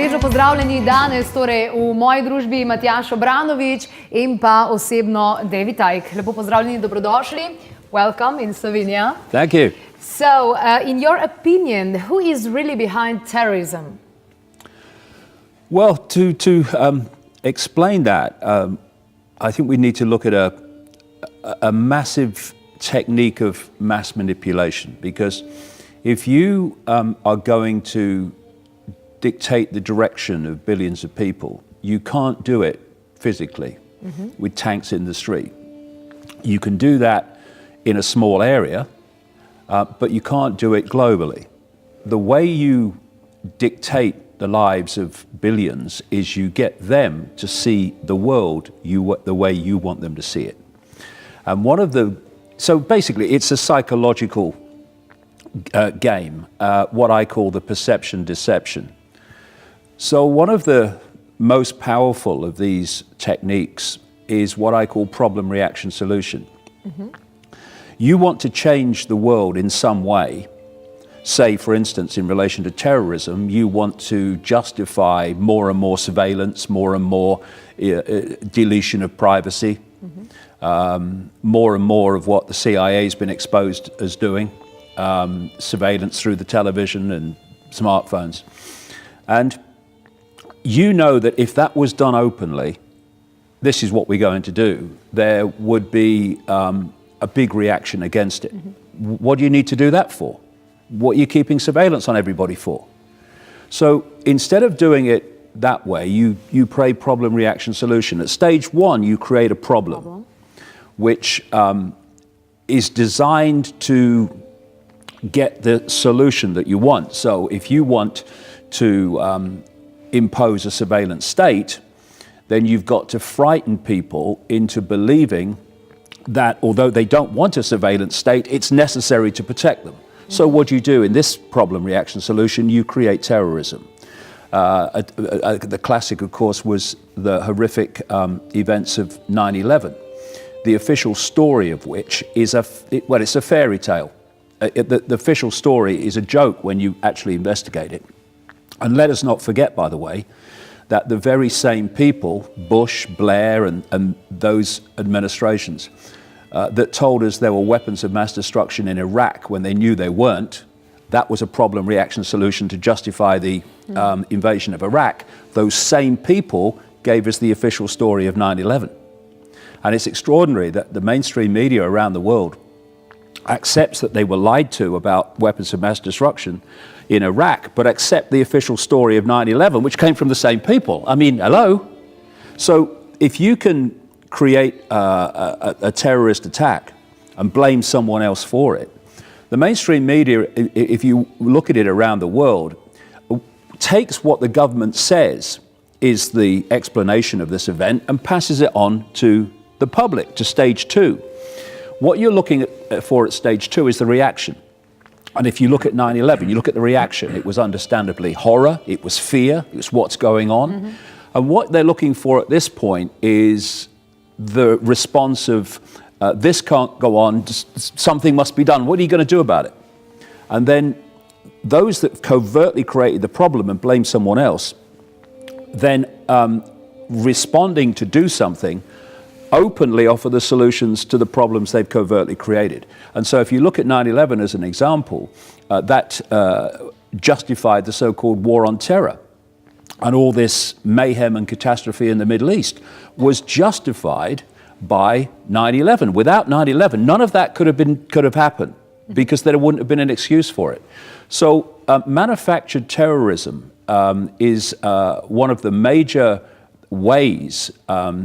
Svežo pozdravljeni danes, torej v moji družbi Matjaž Obranović in pa osebno David Icke. Lepo pozdravljeni, dobrodošli. Welcome in Slovenia. Thank you. So, in your opinion, who is really behind terrorism? Well, to explain that, I think we need to look at a massive technique of mass manipulation, because if you are going to dictate the direction of billions of people, you can't do it physically with tanks in the street. You can do that in a small area, but you can't do it globally. The way you dictate the lives of billions is you get them to see the world the way you want them to see it. And so basically it's a psychological game, what I call the perception deception. So one of the most powerful of these techniques is what I call problem reaction solution. You want to change the world in some way. Say, for instance, in relation to terrorism, you want to justify more and more surveillance, more and more deletion of privacy, more and more of what the CIA has been exposed as doing, surveillance through the television and smartphones. And you know that if that was done openly, this is what we're going to do, there would be a big reaction against it. What do you need to do that for? What are you keeping surveillance on everybody for? So instead of doing it that way, you play problem reaction solution. At stage one, you create a problem which is designed to get the solution that you want. So if you want to impose a surveillance state, then you've got to frighten people into believing that although they don't want a surveillance state, it's necessary to protect them. So what do you do in this problem reaction solution? You create terrorism. The classic, of course, was the horrific events of 9/11, the official story of which is it's a fairy tale. The official story is a joke when you actually investigate it. And let us not forget, by the way, that the very same people, Bush, Blair, and those administrations, that told us there were weapons of mass destruction in Iraq when they knew they weren't, that was a problem reaction solution to justify the invasion of Iraq. Those same people gave us the official story of 9/11. And it's extraordinary that the mainstream media around the world accepts that they were lied to about weapons of mass destruction in Iraq, but accept the official story of 9/11, which came from the same people. I mean, hello? So if you can create a terrorist attack and blame someone else for it, the mainstream media, if you look at it around the world, takes what the government says is the explanation of this event and passes it on to the public, to stage two. What you're looking for at stage two is the reaction. And if you look at 9/11, you look at the reaction. It was understandably horror, it was fear, it was what's going on. And what they're looking for at this point is the response of, this can't go on, something must be done. What are you going to do about it? And then those that covertly created the problem and blame someone else, then responding to do something, openly offer the solutions to the problems they've covertly created. And so if you look at 9/11 as an example, that justified the so-called war on terror. And all this mayhem and catastrophe in the Middle East was justified by 9/11. Without 9/11, none of that could have happened, because there wouldn't have been an excuse for it. So manufactured terrorism is one of the major ways,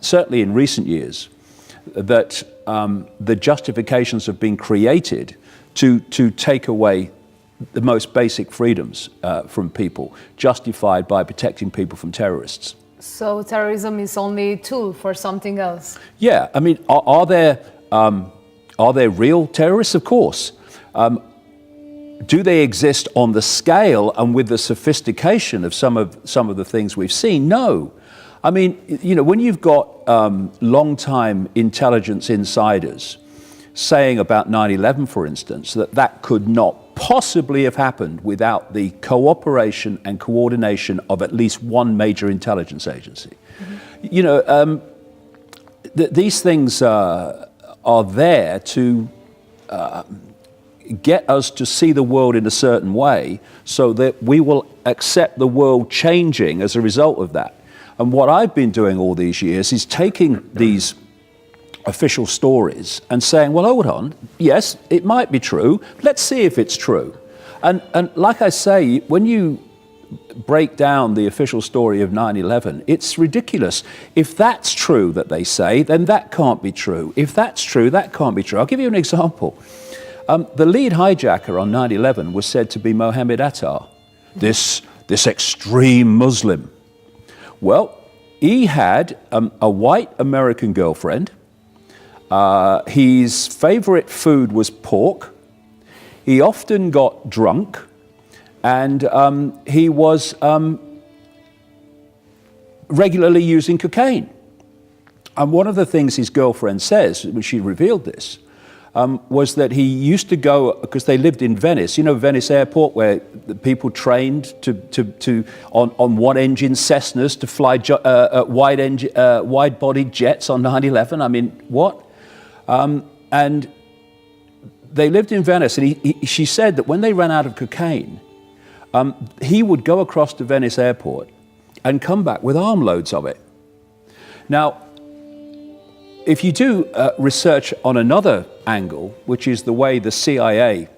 certainly in recent years, that the justifications have been created to take away the most basic freedoms from people, justified by protecting people from terrorists. So terrorism is only a tool for something else? Yeah, I mean, are there real terrorists? Of course. Do they exist on the scale and with the sophistication of some of the things we've seen? No. I mean, you know, when you've got long-time intelligence insiders saying about 9/11, for instance, that could not possibly have happened without the cooperation and coordination of at least one major intelligence agency. You know, these things are there to get us to see the world in a certain way so that we will accept the world changing as a result of that. And what I've been doing all these years is taking these official stories and saying, well, hold on, yes, it might be true. Let's see if it's true. And like I say, when you break down the official story of 9/11, it's ridiculous. If that's true that they say, then that can't be true. If that's true, that can't be true. I'll give you an example. The lead hijacker on 9/11 was said to be Mohammed Attar, this extreme Muslim. Well, he had a white American girlfriend. His favorite food was pork. He often got drunk, and he was regularly using cocaine. And one of the things his girlfriend says, when she revealed this, was that he used to go, because they lived in Venice, you know, Venice Airport, where the people trained on one-engine Cessnas to fly wide-bodied jets on 9/11. I mean, what? And they lived in Venice, and she said that when they ran out of cocaine, he would go across to Venice Airport and come back with armloads of it. Now, if you do research on another angle, which is the way the CIA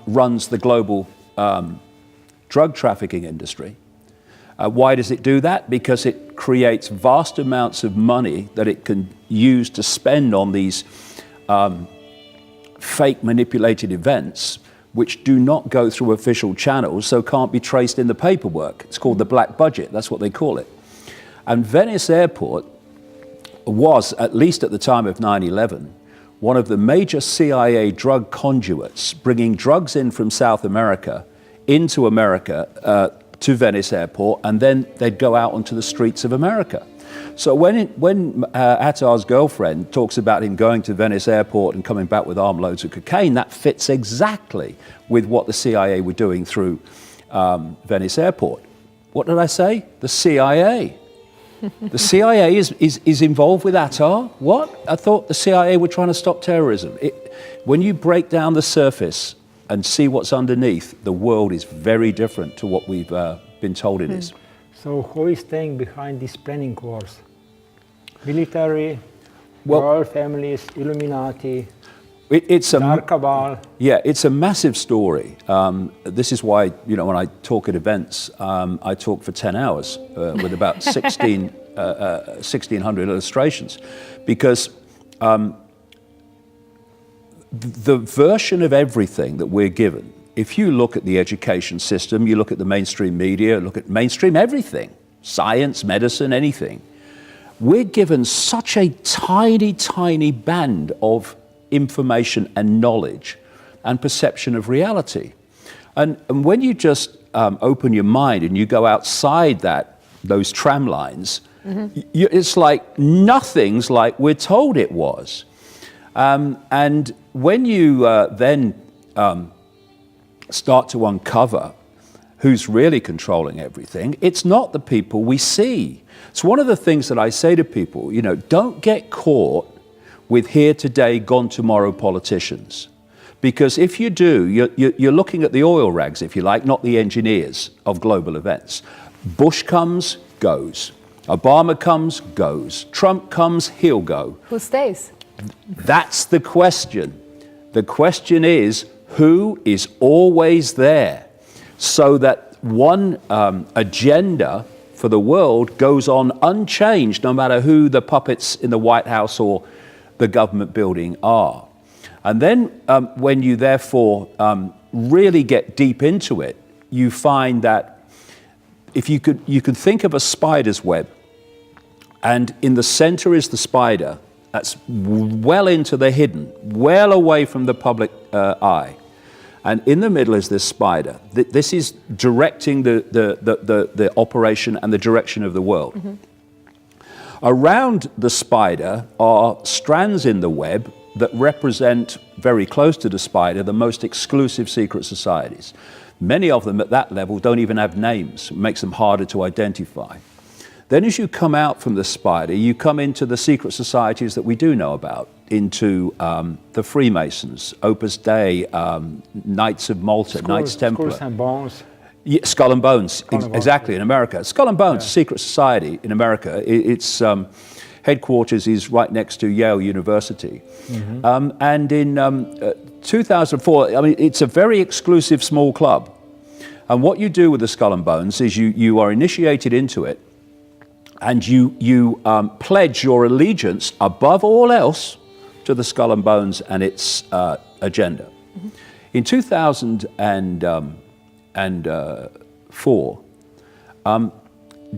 runs the global drug trafficking industry, why does it do that? Because it creates vast amounts of money that it can use to spend on these fake manipulated events, which do not go through official channels, so can't be traced in the paperwork. It's called the black budget, that's what they call it. And Venice Airport was, at least at the time of 9/11, one of the major CIA drug conduits, bringing drugs in from South America into America to Venice Airport, and then they'd go out onto the streets of America. So when Attar's girlfriend talks about him going to Venice Airport and coming back with armloads of cocaine, that fits exactly with what the CIA were doing through Venice Airport. What did I say? The CIA. The CIA is involved with Attar? What? I thought the CIA were trying to stop terrorism. When you break down the surface and see what's underneath, the world is very different to what we've been told it is. So who is staying behind these planning wars? Military, royal families, Illuminati, it's a dark cabal? Yeah, it's a massive story. This is why, you know, when I talk at events, I talk for 10 hours with about 1,600 illustrations, because the version of everything that we're given, if you look at the education system, you look at the mainstream media, look at mainstream everything, science, medicine, anything, we're given such a tiny, tiny band of information and knowledge and perception of reality. And when you just open your mind and you go outside those tram lines, it's like nothing's like we're told it was. And when you then start to uncover who's really controlling everything, it's not the people we see. It's one of the things that I say to people, you know, don't get caught with here today, gone tomorrow politicians. Because if you do, you're looking at the oil rags, if you like, not the engineers of global events. Bush comes, goes. Obama comes, goes. Trump comes, he'll go. Who stays? That's the question. The question is, who is always there, so that one agenda for the world goes on unchanged, no matter who the puppets in the White House or the government building are. And then when you therefore really get deep into it, you find that if you could think of a spider's web, and in the center is the spider that's well into the hidden, well away from the public eye. And in the middle is this spider. This is directing the operation and the direction of the world. Around the spider are strands in the web that represent, very close to the spider, the most exclusive secret societies. Many of them at that level don't even have names. It makes them harder to identify. Then as you come out from the spider, you come into the secret societies that we do know about, into the Freemasons, Opus Dei, Knights of Malta, Knights Templar. Skulls and Bones. Yeah, Skull and Bones, Skull and exactly, in America. Skull and Bones, secret society in America. Its headquarters is right next to Yale University. And in 2004, I mean, it's a very exclusive small club. And what you do with the Skull and Bones is you are initiated into it, and you pledge your allegiance above all else to the Skull and Bones and its agenda. In 2004,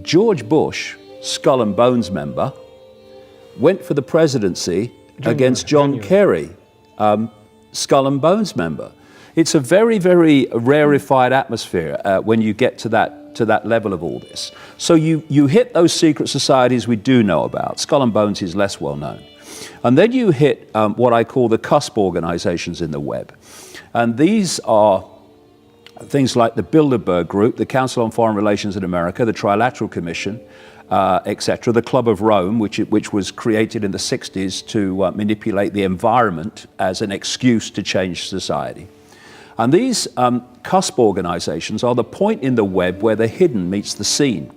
George Bush, Skull and Bones member, went for the presidency against John Kerry, Skull and Bones member. It's a very, very rarefied atmosphere when you get to that level of all this. So you hit those secret societies we do know about. Skull and Bones is less well known. And then you hit what I call the cusp organizations in the web. And these are things like the Bilderberg Group, the Council on Foreign Relations in America, the Trilateral Commission, etc., the Club of Rome, which was created in the 60s to manipulate the environment as an excuse to change society. And these cusp organizations are the point in the web where the hidden meets the seen.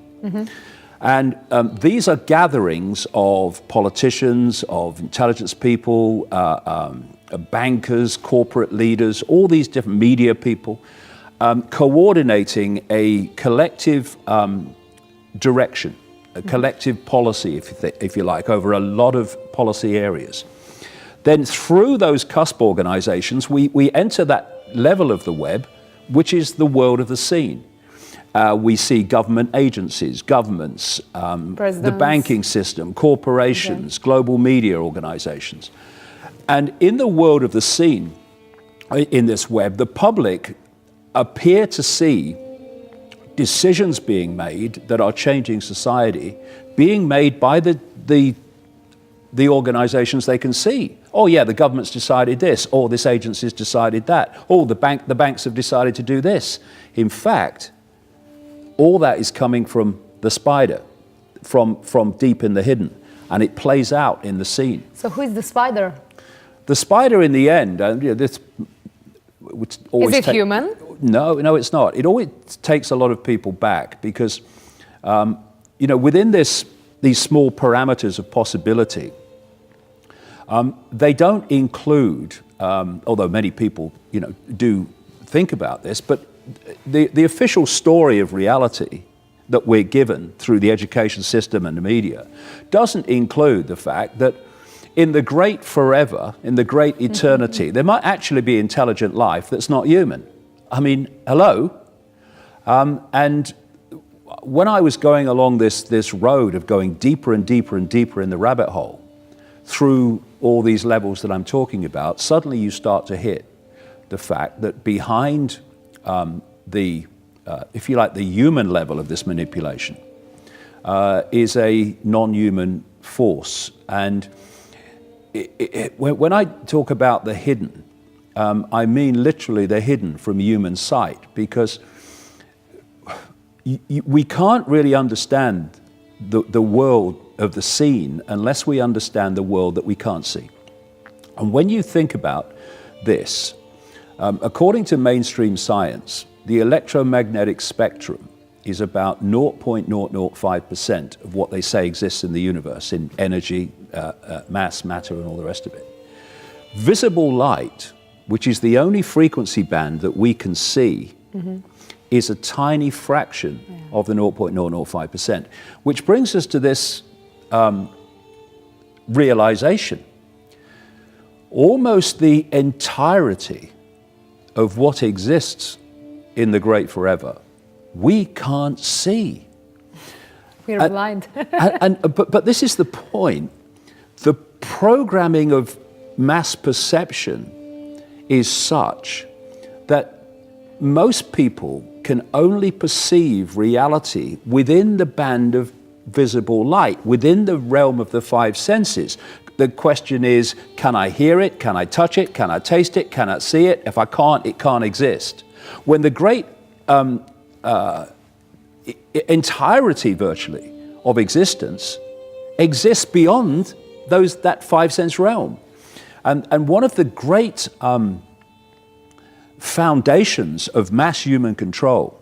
And these are gatherings of politicians, of intelligence people, bankers, corporate leaders, all these different media people, coordinating a collective direction, a collective policy, if you like, over a lot of policy areas. Then through those cusp organizations, we enter that level of the web, which is the world of the seen. We see government agencies, governments, the banking system, corporations, global media organizations. And in the world of the seen, in this web, the public appear to see decisions being made that are changing society, being made by the organizations they can see. Oh yeah, the government's decided this, or this agency's decided that, or the banks have decided to do this. In fact, all that is coming from the spider, from deep in the hidden, and it plays out in the scene. So who is the spider? The spider in the end, this would always is it human? No, it's not. It always takes a lot of people back because, within these small parameters of possibility, they don't include, although many people, do think about this, but the official story of reality that we're given through the education system and the media doesn't include the fact that in the great forever, in the great eternity, there might actually be intelligent life that's not human. I mean, hello? And when I was going along this road of going deeper and deeper and deeper in the rabbit hole, through all these levels that I'm talking about, suddenly you start to hit the fact that behind if you like, the human level of this manipulation is a non-human force. And when I talk about the hidden, I mean literally the hidden from human sight, because we can't really understand the world of the seen unless we understand the world that we can't see. And when you think about this, according to mainstream science, the electromagnetic spectrum is about 0.005% of what they say exists in the universe, in energy, mass, matter, and all the rest of it. Visible light, which is the only frequency band that we can see, is a tiny fraction of the 0.005%, which brings us to this realization. Almost the entirety of what exists in the great forever, we can't see. We're blind. But this is the point. The programming of mass perception is such that most people can only perceive reality within the band of visible light, within the realm of the five senses. The question is, can I hear it? Can I touch it? Can I taste it? Can I see it? If I can't, it can't exist. When the great entirety, virtually, of existence exists beyond that five-sense realm. And one of the great foundations of mass human control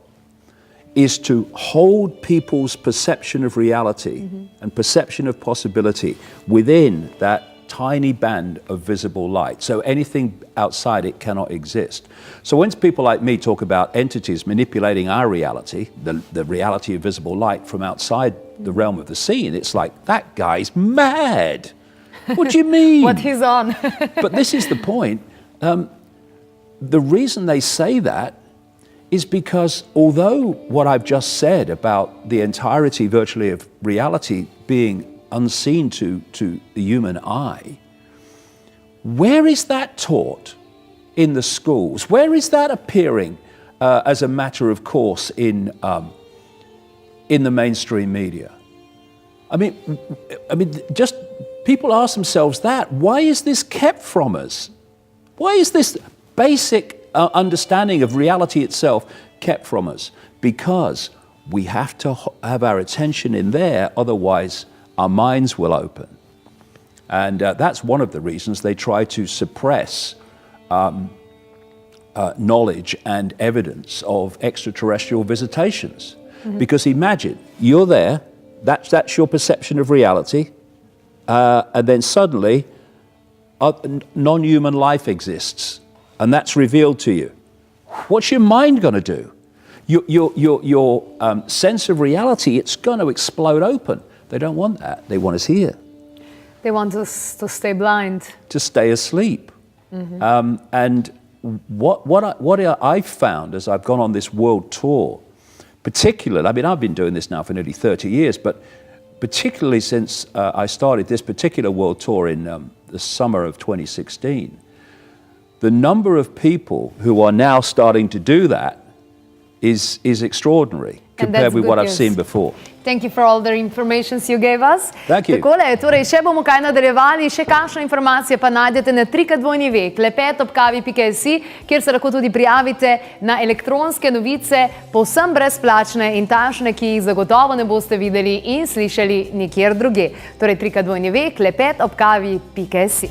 is to hold people's perception of reality and perception of possibility within that tiny band of visible light. So anything outside it cannot exist. So when people like me talk about entities manipulating our reality, the reality of visible light from outside the realm of the seen, it's like, that guy's mad. What do you mean? What he's on. But this is the point. The reason they say that is because although what I've just said about the entirety virtually of reality being unseen to the human eye, where is that taught in the schools? Where is that appearing as a matter of course in the mainstream media? I mean, just people ask themselves that. Why is this kept from us? Why is this basic understanding of reality itself kept from us? Because we have to have our attention in there, otherwise our minds will open. And that's one of the reasons they try to suppress knowledge and evidence of extraterrestrial visitations. Because imagine, you're there, that's your perception of reality, and then suddenly non-human life exists, and that's revealed to you. What's your mind going to do? Your sense of reality, it's going to explode open. They don't want that. They want us here. They want us to stay blind. To stay asleep. And what I've found as I've gone on this world tour, particularly, I mean, I've been doing this now for nearly 30 years, but particularly since I started this particular world tour in the summer of 2016, the number of people who are now starting to do that is extraordinary compared with what I've seen before. Thank you for all the information you gave us. Thank you. Takole, torej še bomo kaj nadaljevali, še kakšne informacije pa najdete na /klepet@kavi.si, kjer se lahko tudi prijavite na elektronske novice, povsem brezplačne in takšne, ki jih zagotovo ne boste videli in slišali nikjer drugje. Torej /klepet@kavi.si.